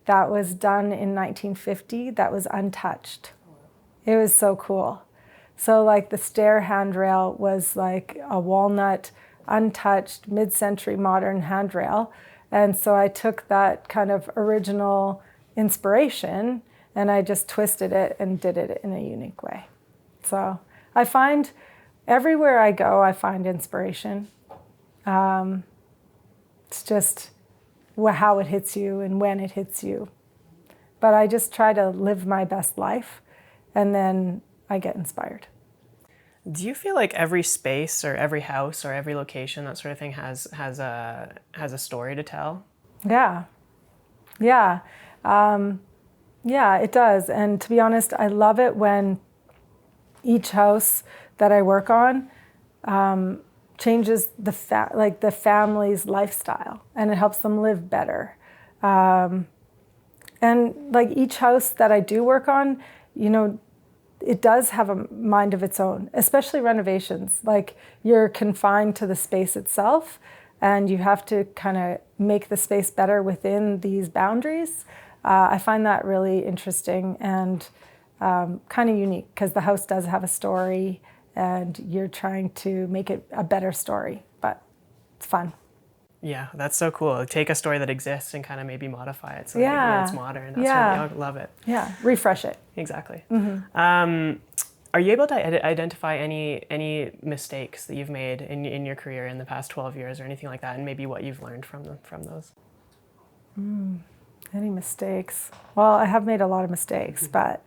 that was done in 1950 that was untouched. It was so cool. So like the stair handrail was like a walnut, untouched, mid-century modern handrail. And so I took that kind of original inspiration and I just twisted it and did it in a unique way. So I find everywhere I go, I find inspiration. It's just how it hits you and when it hits you. But I just try to live my best life and then I get inspired. Do you feel like every space or every house or every location, that sort of thing, has a story to tell? Yeah. Yeah. Yeah, it does. And to be honest, I love it when each house that I work on changes the family's lifestyle and it helps them live better. And like each house that I do work on, it does have a mind of its own, especially renovations. Like you're confined to the space itself and you have to kind of make the space better within these boundaries. I find that really interesting and kind of unique because the house does have a story and you're trying to make it a better story, but it's fun. Yeah, that's so cool. Take a story that exists and kind of maybe modify it so Yeah. that it's modern. That's really, I love it. Yeah, refresh it. Exactly. Mm-hmm. Are you able to identify any mistakes that you've made in your career in the past 12 years or anything like that, and maybe what you've learned from those? Any mistakes? Well, I have made a lot of mistakes, but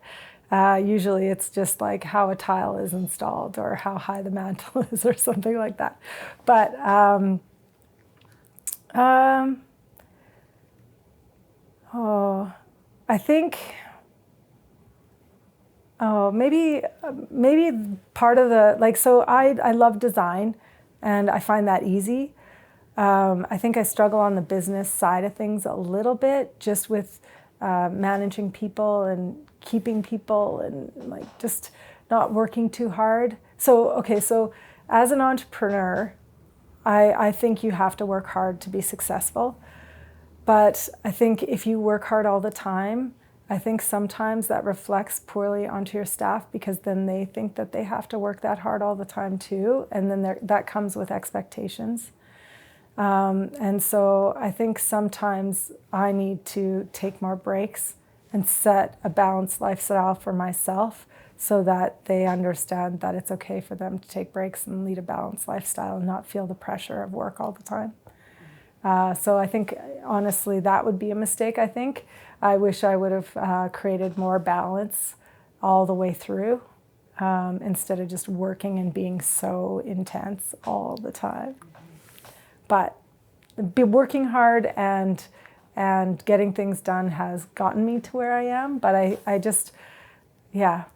usually it's just like how a tile is installed or how high the mantle is or something like that. But I think, maybe part of so I love design and I find that easy. I think I struggle on the business side of things a little bit, just with managing people and keeping people and like just not working too hard. So as an entrepreneur, I think you have to work hard to be successful. But I think if you work hard all the time, I think sometimes that reflects poorly onto your staff because then they think that they have to work that hard all the time too. And then that comes with expectations. And so I think sometimes I need to take more breaks and set a balanced lifestyle for myself so that they understand that it's okay for them to take breaks and lead a balanced lifestyle and not feel the pressure of work all the time. So I think, honestly, that would be a mistake, I think. I wish I would have created more balance all the way through instead of just working and being so intense all the time. But working hard and getting things done has gotten me to where I am. But I just, I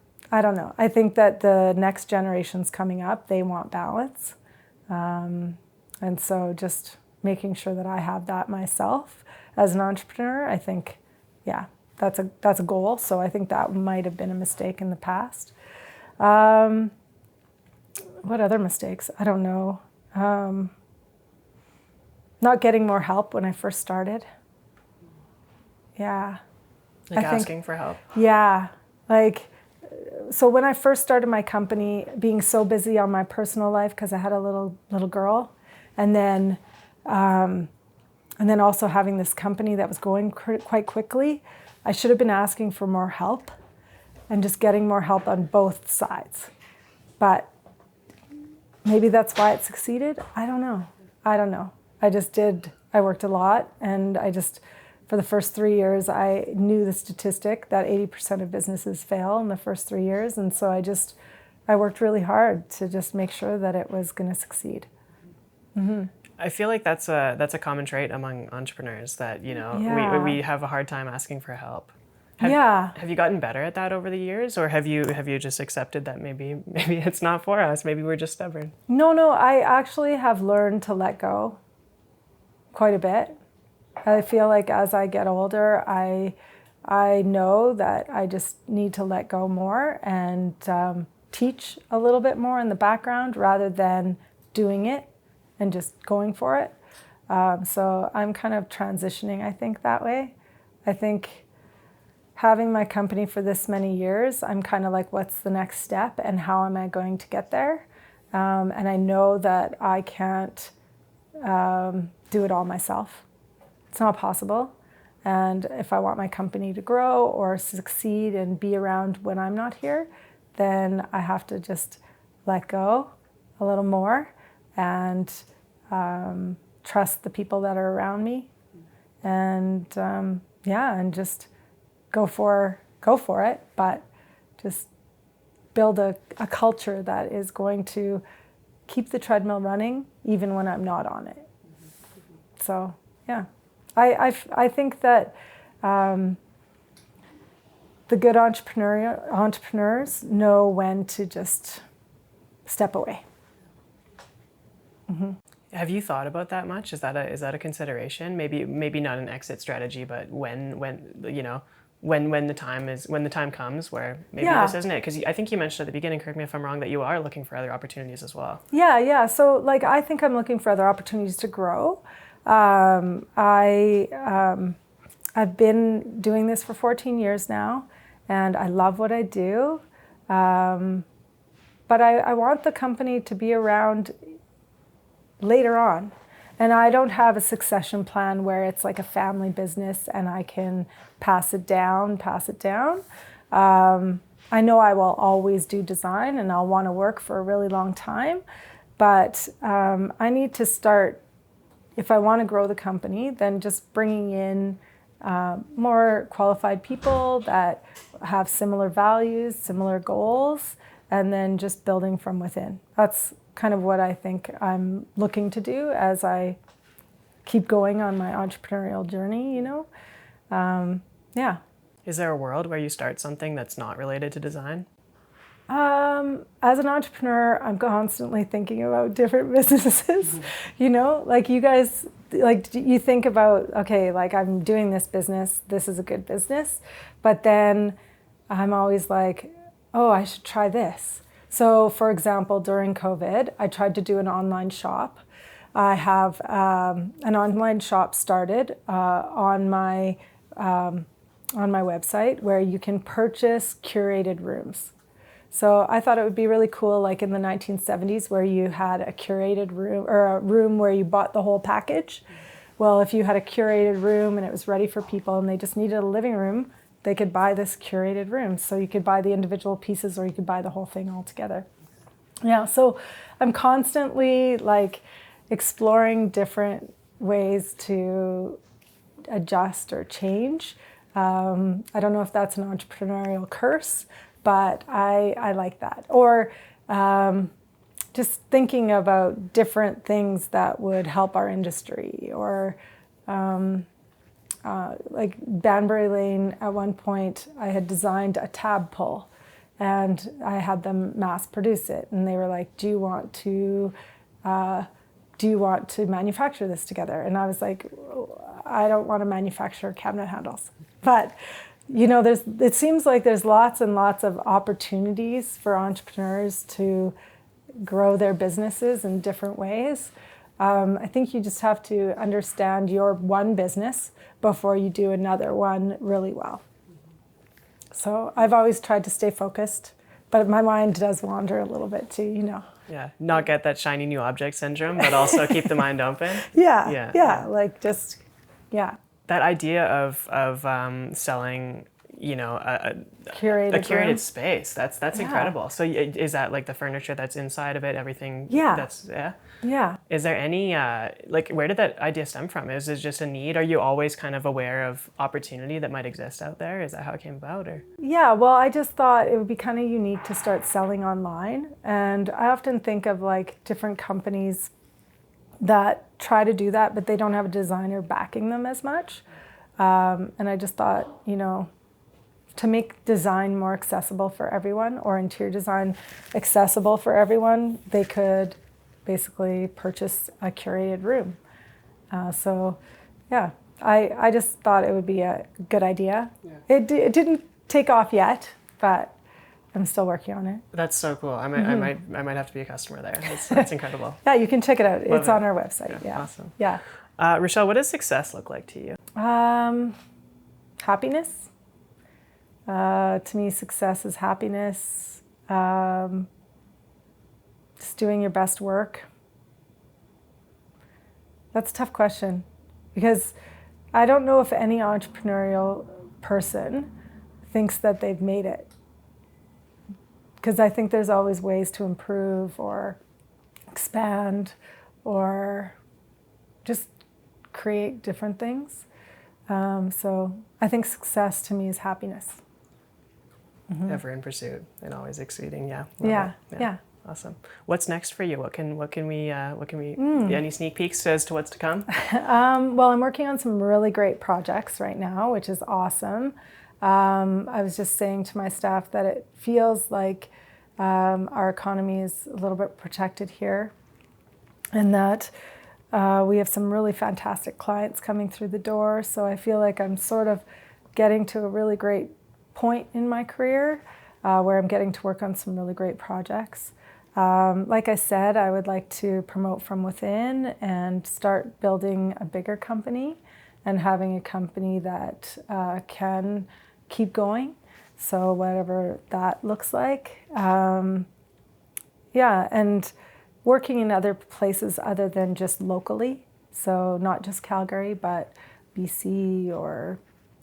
don't know. I think that the next generations coming up, they want balance. And so just making sure that I have that myself as an entrepreneur, I think, that's a goal. So I think that might have been a mistake in the past. What other mistakes? I don't know. Not getting more help when I first started. Yeah. Like asking for help? Yeah. So when I first started my company, being so busy on my personal life because I had a little girl, and then also having this company that was growing quite quickly, I should have been asking for more help. and just getting more help on both sides. But maybe that's why it succeeded. I don't know. I worked a lot, and for the first 3 years, I knew the statistic that 80% of businesses fail in the first 3 years. And so I worked really hard to just make sure that it was going to succeed. Mm-hmm. I feel like that's a common trait among entrepreneurs that, we have a hard time asking for help. Have you gotten better at that over the years, or have you just accepted that maybe it's not for us, maybe we're just stubborn? No, I actually have learned to let go quite a bit. I feel like as I get older, I know that I just need to let go more and teach a little bit more in the background rather than doing it and just going for it. So I'm kind of transitioning, I think, that way. I think having my company for this many years, I'm kind of like, what's the next step and how am I going to get there? And I know that I can't do it all myself. It's not possible. And if I want my company to grow or succeed and be around when I'm not here, then I have to just let go a little more and trust the people that are around me, and and just go for it, but just build a culture that is going to keep the treadmill running even when I'm not on it. So yeah, I think that the good entrepreneurs know when to just step away. Mm-hmm. Have you thought about that much? Is that a consideration? Maybe not an exit strategy, but when the time comes where maybe this isn't it? Because I think you mentioned at the beginning, correct me if I'm wrong, that you are looking for other opportunities as well. Yeah. So like I think I'm looking for other opportunities to grow. I've been doing this for 14 years now, and I love what I do. But I want the company to be around later on. And I don't have a succession plan where it's like a family business and I can pass it down. I know I will always do design and I'll want to work for a really long time, but I need to start, if I want to grow the company, then just bringing in more qualified people that have similar values, similar goals, and then just building from within. That's kind of what I think I'm looking to do as I keep going on my entrepreneurial journey, Is there a world where you start something that's not related to design? As an entrepreneur, I'm constantly thinking about different businesses, like you guys, like you think about, okay, like I'm doing this business, this is a good business, but then I'm always like, oh, I should try this. So for example, during COVID, I tried to do an online shop. I have an online shop started on my website where you can purchase curated rooms. So I thought it would be really cool, like in the 1970s where you had a curated room or a room where you bought the whole package. Well, if you had a curated room and it was ready for people and they just needed a living room, they could buy this curated room. So you could buy the individual pieces or you could buy the whole thing all together. Yeah, so I'm constantly like exploring different ways to adjust or change. I don't know if that's an entrepreneurial curse, but I like that. Or just thinking about different things that would help our industry, or like Banbury Lane, at one point I had designed a tab pull and I had them mass produce it, and they were like, do you want to manufacture this together? And I was like, I don't want to manufacture cabinet handles. But it seems like there's lots and lots of opportunities for entrepreneurs to grow their businesses in different ways. I think you just have to understand your one business before you do another one really well. So I've always tried to stay focused, but my mind does wander a little bit too, Yeah, not get that shiny new object syndrome, but also keep the mind open. Yeah, like just, yeah. That idea of selling, Curated a curated room. space. That's incredible. So is that like the furniture that's inside of it, everything? Yeah. Yeah. Is there any, where did that idea stem from? Is it just a need? Are you always kind of aware of opportunity that might exist out there? Is that how it came about? Or? Yeah, well, I just thought it would be kind of unique to start selling online. And I often think of like different companies that try to do that, but they don't have a designer backing them as much. And I just thought, to make design more accessible for everyone, or interior design accessible for everyone, they could basically purchase a curated room. I just thought it would be a good idea. Yeah. It didn't take off yet, but I'm still working on it. That's so cool. I might have to be a customer there. That's incredible. Yeah, you can check it out. It's on our website. Yeah, Yeah. Awesome. Yeah. Rochelle, what does success look like to you? Happiness. To me, success is happiness. Just doing your best work. That's a tough question, because I don't know if any entrepreneurial person thinks that they've made it. Because I think there's always ways to improve or expand or just create different things. So I think success to me is happiness. Mm-hmm. Ever in pursuit and always exceeding. Yeah. Yeah. Awesome. What's next for you? What can we any sneak peeks as to what's to come? Well, I'm working on some really great projects right now, which is awesome. I was just saying to my staff that it feels like our economy is a little bit protected here, and that we have some really fantastic clients coming through the door. So I feel like I'm sort of getting to a really great point in my career where I'm getting to work on some really great projects. Like I said, I would like to promote from within and start building a bigger company and having a company that can keep going. So whatever that looks like. And working in other places other than just locally. So not just Calgary, but BC, or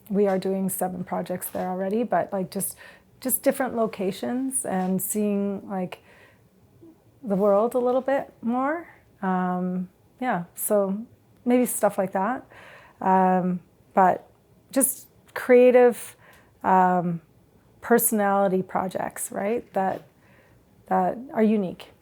we are doing 7 projects there already, but like just different locations and seeing like the world a little bit more. So maybe stuff like that. But just creative personality projects, right? That are unique.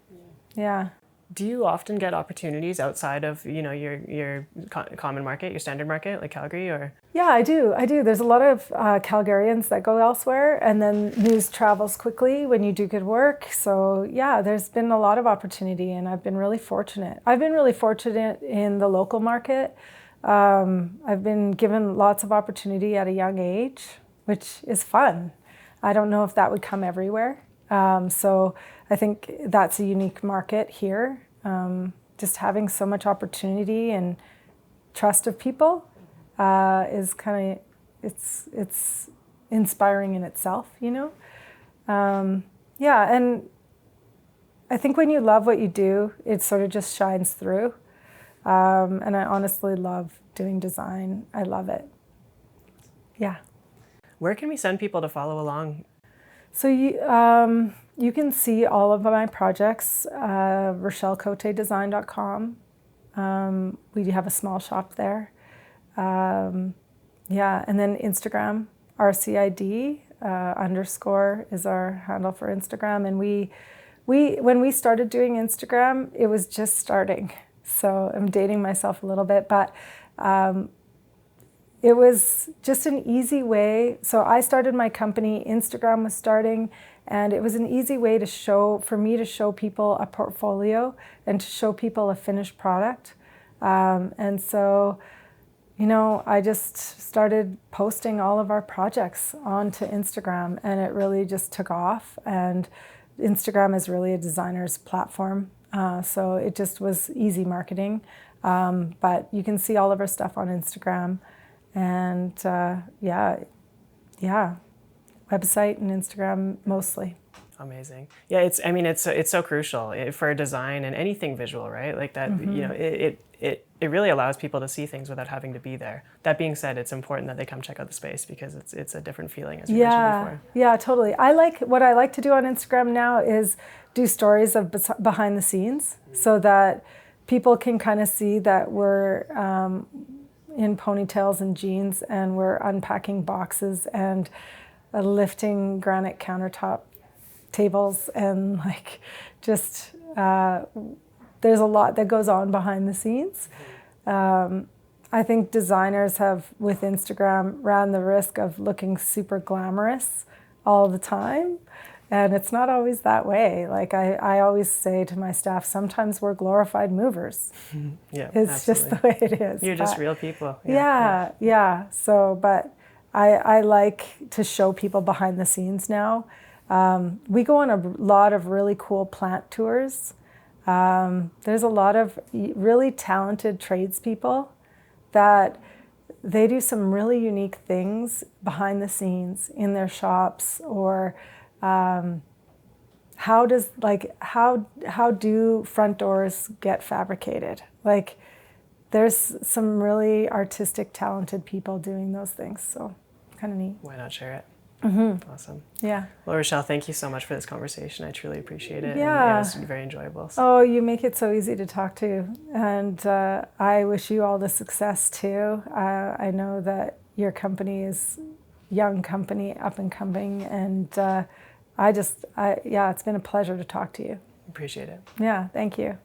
Yeah. Do you often get opportunities outside of your common market, your standard market, like Calgary, or? Yeah, I do. There's a lot of Calgarians that go elsewhere, and then news travels quickly when you do good work. So yeah, there's been a lot of opportunity, and I've been really fortunate. I've been really fortunate in the local market. I've been given lots of opportunity at a young age, which is fun. I don't know if that would come everywhere. So I think that's a unique market here. Just having so much opportunity and trust of people is kind of, it's inspiring in itself, and I think when you love what you do, it sort of just shines through. And I honestly love doing design. I love it. Yeah. Where can we send people to follow along? So you can see all of my projects, RochelleCoteDesign.com. We have a small shop there. And then Instagram, RCID _ is our handle for Instagram. And when we started doing Instagram, it was just starting. So I'm dating myself a little bit, but it was just an easy way. So I started my company, Instagram was starting, and it was an easy way for me to show people a portfolio and to show people a finished product. And so, I just started posting all of our projects onto Instagram, and it really just took off. And Instagram is really a designer's platform. So it just was easy marketing. But you can see all of our stuff on Instagram. And website and Instagram mostly. Amazing. Yeah, it's so crucial for design and anything visual, right? Like that, it really allows people to see things without having to be there. That being said, it's important that they come check out the space because it's a different feeling, as you mentioned before. Yeah, totally. What I like to do on Instagram now is do stories of behind the scenes so that people can kind of see that we're in ponytails and jeans and we're unpacking boxes and lifting granite countertop tables and like just there's a lot that goes on behind the scenes. I think designers have with Instagram ran the risk of looking super glamorous all the time, and it's not always that way. Like I always say to my staff, sometimes we're glorified movers. Yeah, it's absolutely. just the way it is. You're just real people. Yeah. So, but I like to show people behind the scenes now. We go on a lot of really cool plant tours. There's a lot of really talented tradespeople that they do some really unique things behind the scenes in their shops, or how do front doors get fabricated? Like there's some really artistic, talented people doing those things. So kind of neat. Why not share it? Awesome. Yeah. Well, Rochelle, thank you so much for this conversation. I truly appreciate it. Yeah. And it was very enjoyable. So. Oh, you make it so easy to talk to. And I wish you all the success too. I know that your company is young company, up and coming. And it's been a pleasure to talk to you. Appreciate it. Yeah, thank you.